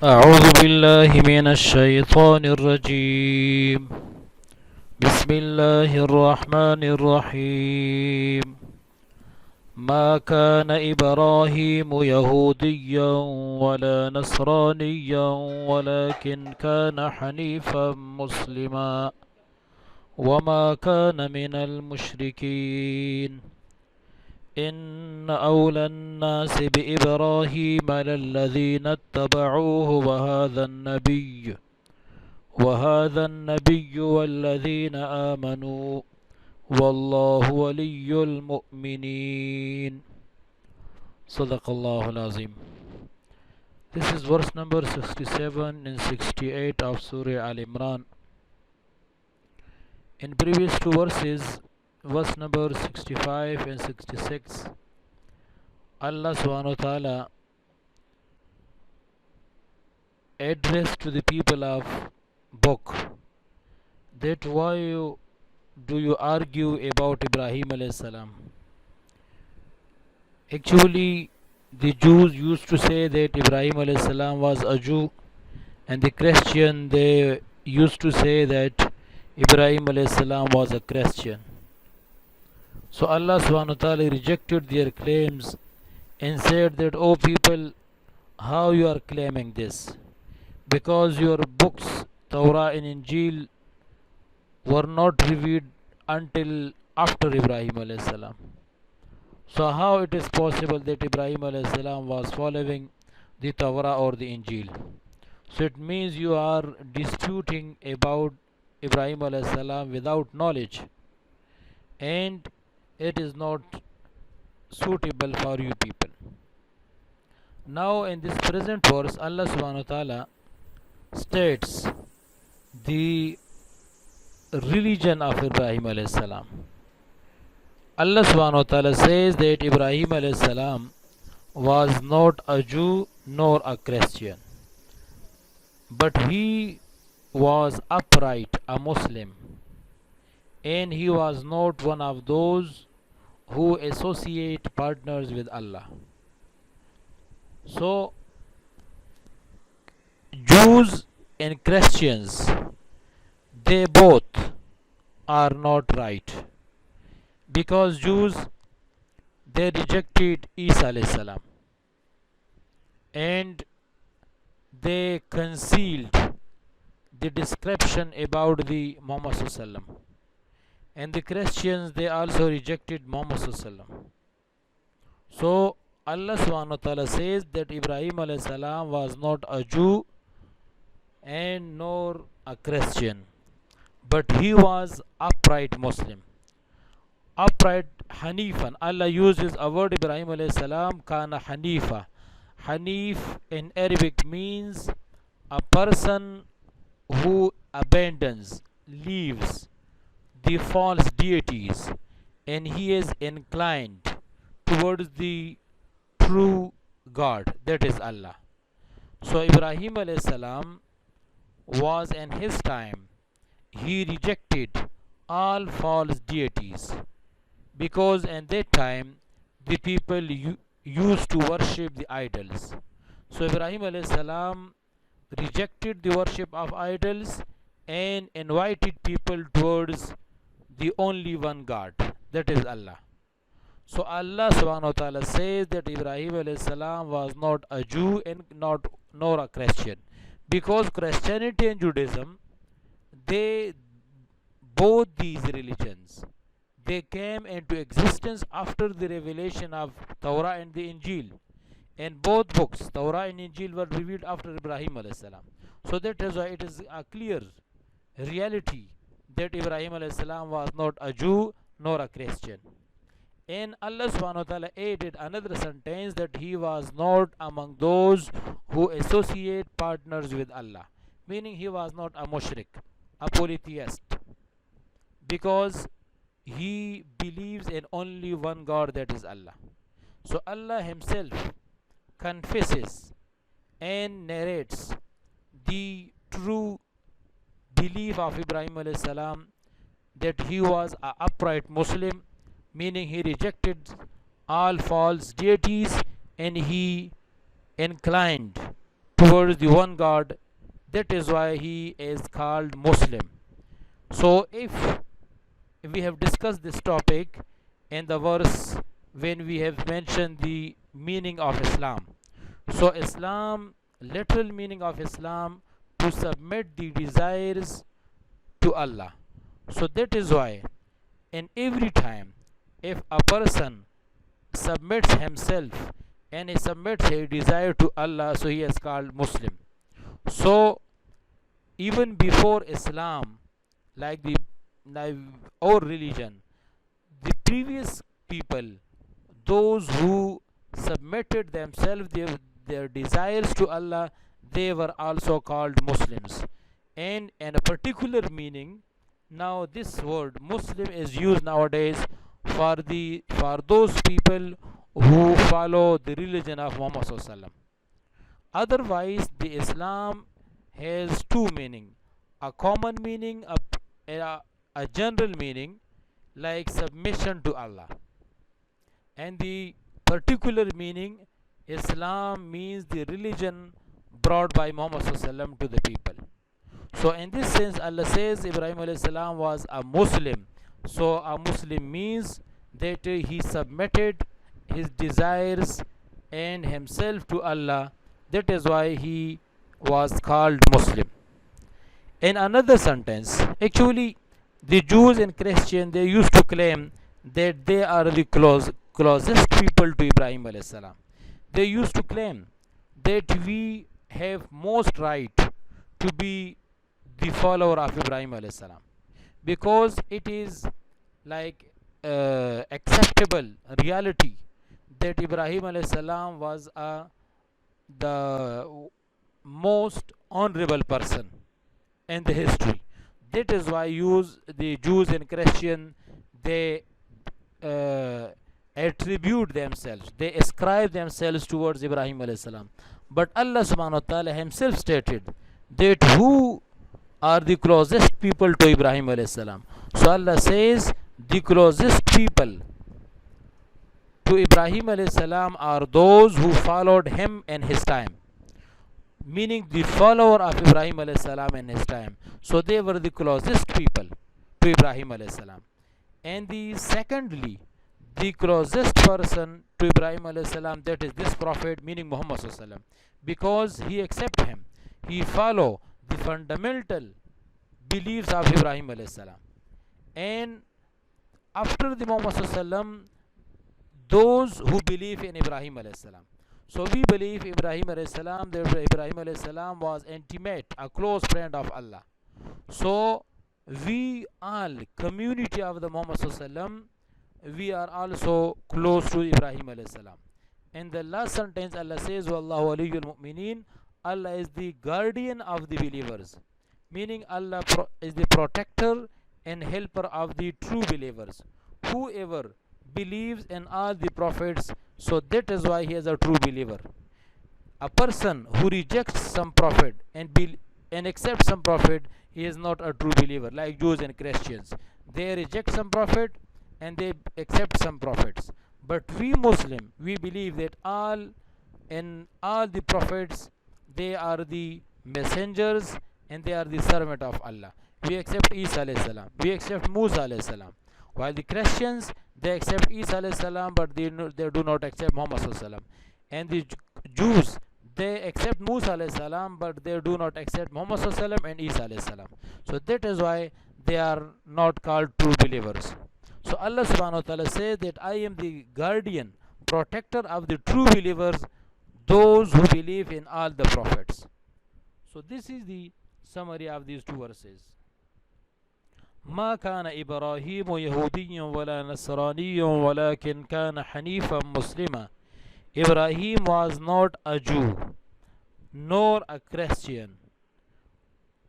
أعوذ بالله من الشيطان الرجيم. بسم الله الرحمن الرحيم. ما كان إبراهيم يهوديا ولا نصرانيا ولكن كان حنيفا مسلما وما كان من المشركين. إن أولى الناس بإبراهيم للذين اتبعوه وهذا النبي والذين آمنوا والله ولي المؤمنين. صدق الله العظيم. This is verse number 67 and 68 of Surah Al Imran. In previous two verses, verse number 65 and 66, Allah subhanahu wa ta'ala addressed to the people of book that do you argue about Ibrahim alayhi salam. Actually, the Jews used to say that Ibrahim alayhi salam was a Jew, and the Christian they used to say that Ibrahim alayhi salam was a Christian. So Allah subhanahu wa ta'ala rejected their claims and said that, "O people, how you are claiming this? Because your books, Torah and Injil, were not revealed until after Ibrahim alayhi salam. So how it is possible that Ibrahim alayhi salam was following the Torah or the Injil?" So it means you are disputing about Ibrahim alayhi salam without knowledge, and it is not suitable for you people. Now in this present verse, Allah subhanahu wa ta'ala states the religion of Ibrahim alayhi salam. Allah subhanahu wa ta'ala says that Ibrahim alayhi salam was not a Jew nor a Christian, but he was upright, a Muslim, and he was not one of those who associate partners with Allah. So Jews and Christians, they both are not right, because Jews, they rejected Isa alayhi salam and they concealed the description about the Muhammad sallam, and the Christians, they also rejected Muhammad sallam. So Allah subhanahu wa ta'ala says that Ibrahim alayhi salam was not a Jew and nor a Christian, but he was upright Muslim, upright Hanifan. Allah uses a word, Ibrahim alayhi salam kana Hanifa. Hanif in Arabic means a person who abandons, leaves the false deities, and he is inclined towards the true God, that is Allah. So Ibrahim alayhi salam was in his time, he rejected all false deities, because in that time the people used to worship the idols. So Ibrahim alayhi salam rejected the worship of idols and invited people towards the only one God, that is Allah. So Allah subhanahu wa ta'ala says that Ibrahim alayhi salam was not a Jew and not nor a Christian, because Christianity and Judaism, they both these religions, they came into existence after the revelation of Torah and the Injil, and both books, Torah and Injil, were revealed after Ibrahim alayhi salam. So that is why it is a clear reality that Ibrahim alayhi salam was not a Jew nor a Christian. And Allah subhanahu wa ta'ala added another sentence that he was not among those who associate partners with Allah, meaning he was not a mushrik, a polytheist, because he believes in only one God, that is Allah. So Allah himself confesses and narrates the true belief of Ibrahim alayhi salam, that he was an upright Muslim, meaning he rejected all false deities and he inclined towards the one God. That is why he is called Muslim. So if we have discussed this topic in the verse when we have mentioned the meaning of Islam. So Islam, literal meaning of Islam, to submit the desires to Allah. So that is why in every time if a person submits himself and he submits his desire to Allah, so he is called Muslim. So even before Islam, like the like our religion, the previous people, those who submitted themselves, their desires to Allah, they were also called Muslims. And in a particular meaning, now this word Muslim is used nowadays for those people who follow the religion of Muhammad Sallallahu Alaihi Wasallam. Otherwise, the Islam has two meaning: a common meaning, a general meaning, like submission to Allah, and the particular meaning, Islam means the religion brought by Muhammad Sallallahu Alaihi Wasallam to the people. So in this sense, Allah says Ibrahim alayhi salam was a Muslim. So a Muslim means that he submitted his desires and himself to Allah. That is why he was called Muslim. In another sentence, actually, the Jews and Christians, they used to claim that they are the closest people to Ibrahim alayhi salam. They used to claim that we have most right to be the follower of Ibrahim alayhi salam, because it is like acceptable reality that Ibrahim alayhi salam was the most honorable person in the history. That is why the Jews and Christian, they attribute themselves, they ascribe themselves towards Ibrahim alayhi salam. But Allah subhanahu wa ta'ala himself stated that who are the closest people to Ibrahim alayhi salam. So Allah says the closest people to Ibrahim alayhi salam are those who followed him in his time, meaning the follower of Ibrahim alayhi salam in his time. So they were the closest people to Ibrahim alayhi salam. And secondly, the closest person to Ibrahim alayhi salam, that is this prophet, meaning Muhammad sallallahu alaihi wasallam, because he accept him, he follow the fundamental beliefs of Ibrahim alayhi salam. And after the Muhammad sallallahu alaihi wasallam, those who believe in Ibrahim alayhi salam. So we believe Ibrahim alayhi salam, that Ibrahim alayhi salam was intimate, a close friend of Allah. So we all, community of the Muhammad sallallahu alaihi wasallam, we are also close to Ibrahim alayhi salam. In the last sentence, Allah says, Wallahu waliyul mu'mineen, Allah is the guardian of the believers, meaning Allah is the protector and helper of the true believers. Whoever believes in all the prophets, so that is why he is a true believer. A person who rejects some prophet and accepts some prophet, he is not a true believer. Like Jews and Christians, they reject some prophet and they accept some prophets. But we Muslim, we believe that all the prophets, they are the messengers and they are the servant of Allah. We accept Isa alayhi salam, we accept Musa alayhi salam. While the Christians, they accept Isa alayhi salam, but they do not accept Muhammad sallallahu alaihi wasallam. And the Jews, they accept Musa alayhi salam, but they do not accept Muhammad sallallahu alaihi wasallam and Isa alayhi salam. So that is why they are not called true believers. So Allah subhanahu wa ta'ala says that I am the guardian, protector of the true believers, those who believe in all the prophets. So this is the summary of these two verses. ما كان إبراهيم يهوديا ولا نصرانيا ولكن كان حنيفا مسلما. Ibrahim was not a Jew nor a Christian,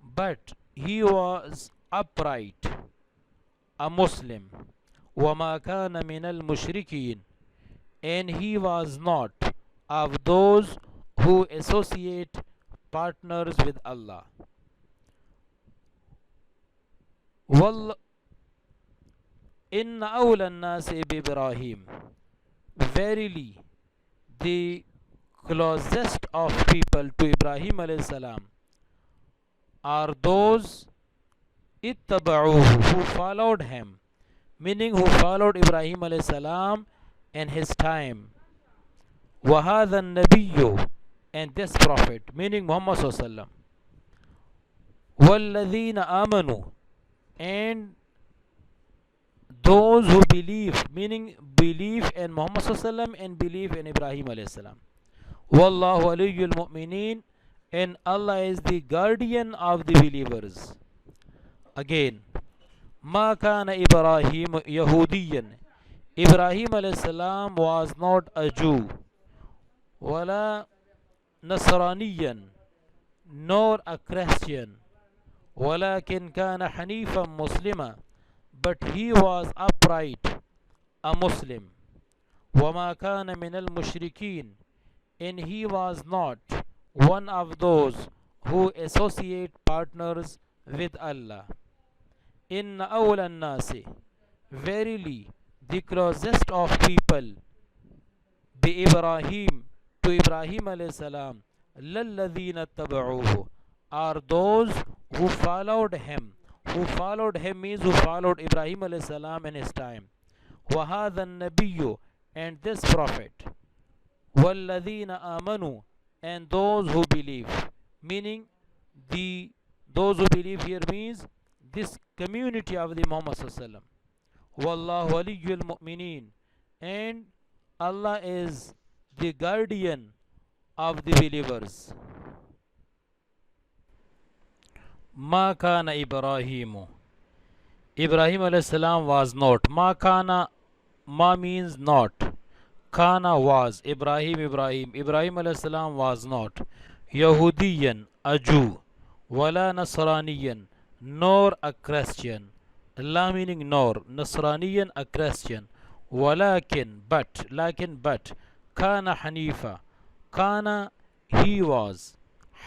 but he was upright, a Muslim. وما كان من المشركين, and he was not of those who associate partners with Allah. إن أولى الناس بإبراهيم, verily the closest of people to Ibrahim alayhi salam are those ittaba'uhu, who followed him, meaning who followed Ibrahim alayhi salam in his time. وَهَذَا النَّبِيُّ, and this prophet, meaning Muhammad sallallahu وَالَّذِينَ آمَنُوا, and those who believe, meaning believe in Muhammad sallallahu and believe in Ibrahim alayhi salam. وَاللَّهُ وَلِيُّ الْمُؤْمِنِينَ, and Allah is the guardian of the believers. Again, مَا كَانَ إِبْرَاهِيمُ يَهُودِيًّا, Ibrahim alayhi salam was not a Jew, وَلَا نَصْرَانِيًّا, nor a Christian, وَلَكِنْ كَانَ حَنِيفًا مُسْلِمًا, but he was upright, a Muslim. وَمَا كَانَ مِنَ الْمُشْرِكِينَ, and he was not one of those who associate partners with Allah. إِنَّ أَوْلَى النَّاسِ, verily the closest of people, بِإِبْرَاهِيم, to Ibrahim alayhi salam, لَلَّذِينَ اتَّبَعُوهُ, are those who followed him. Who followed him means who followed Ibrahim alayhi salam in his time. وَهَذَا النَّبِيُّ, and this prophet. وَالَّذِينَ آمَنُوا, and those who believe, meaning those who believe here means this community of the Muhammad sallallahu. وَاللَّهُ وَلِيُّ الْمُؤْمِنِينَ, and Allah is the guardian of the believers. Ma kana Ibrahimu, Ibrahim alayhi salam was not. Ma kana, ma means not, kana was. Ibrahim alayhi salam was not. Yahudiyan, a Jew. Wala Nasraniyan, nor a Christian. La meaning nor, Nasraniyan, a Christian. Walakin, but, kana Hanifa, kana, he was,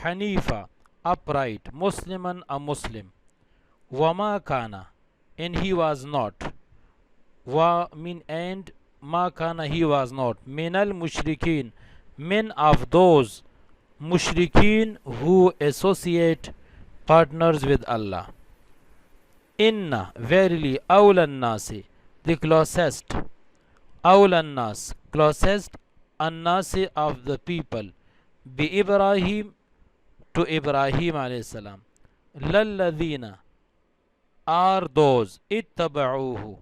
Hanifa, upright, Musliman, a Muslim. Wama kana, and he was not. Wa mean and, ma kana, he was not. Minal mushrikeen, men of those mushrikeen who associate partners with Allah. Inna, verily, awlan nasi, the closest, awlan nas, closest, an-nasi, of the people, bi Ibrahim, to Ibrahim alayhi salam, lalladhina, are those, ittaba'uhu,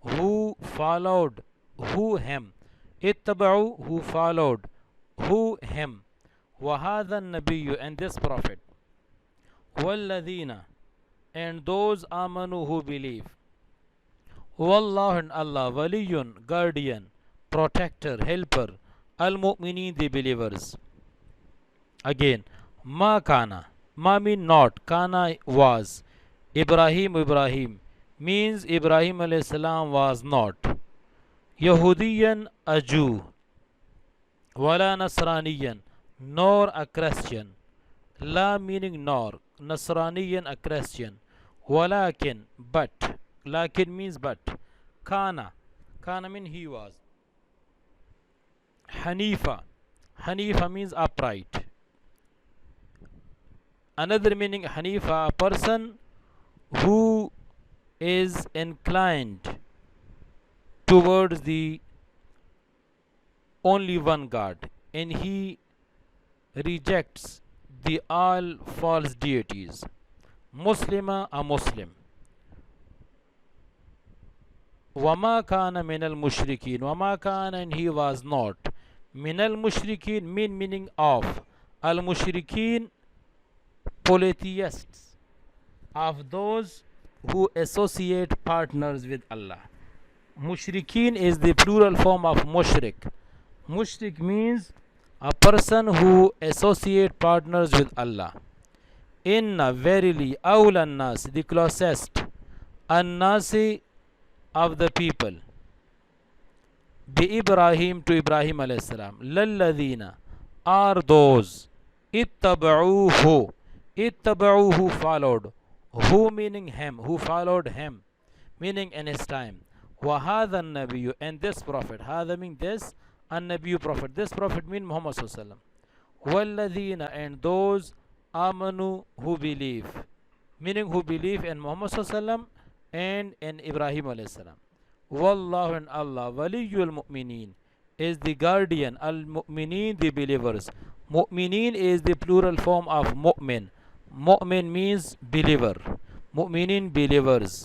who followed, who him, ittaba'u, who followed, who him, وَهَذَا النَّبِيُّ, and this prophet, وَالَّذِينَ, and those amanu, who believe, وَاللَّهُ, and Allah, waliyun, guardian, protector, helper, al-mu'minin, the believers. Again, ma kana, ma mean not, kana was. Ibrahim means Ibrahim alayhi salam was not. Yahudiyan, a Jew. Wala Nasraniyan, nor a Christian. La meaning nor, Nasraniyan, a Christian. Walakin, but, lakin means but. Kana means he was. Hanifa means upright. Another meaning Hanifa, a person who is inclined towards the only one God, and he rejects the all false deities. Muslima, a Muslim. Wama kana minal mushrikeen, wama kana, and he was not. Minal mushrikeen meaning of. Al mushrikeen, polytheists, of those who associate partners with Allah. Mushrikeen is the plural form of mushrik. Mushrik means a person who associate partners with Allah. Inna, verily, awla nas, the closest, an-nasi, of the people, bi Ibrahim, to Ibrahim alayhi salam, lalladhina, are those, ittaba'uhu, who followed, who meaning him, who followed him, meaning in his time. Wa hadha an-nabiyyu, and this prophet, hadha meaning this, An-Nabiyyu Prophet. This Prophet means Muhammad sallallahu alaihi wasallam. وَالَّذِينَ, and those amanu who believe, meaning who believe in Muhammad sallallahu alaihi wasallam and in Ibrahim alayhi salam. Wallahu, and Allah, waliyul mu'mineen, is the guardian, al-mu'mineen, the believers. Mu'mineen is the plural form of mu'min. Mu'min means believer. Mu'mineen, believers.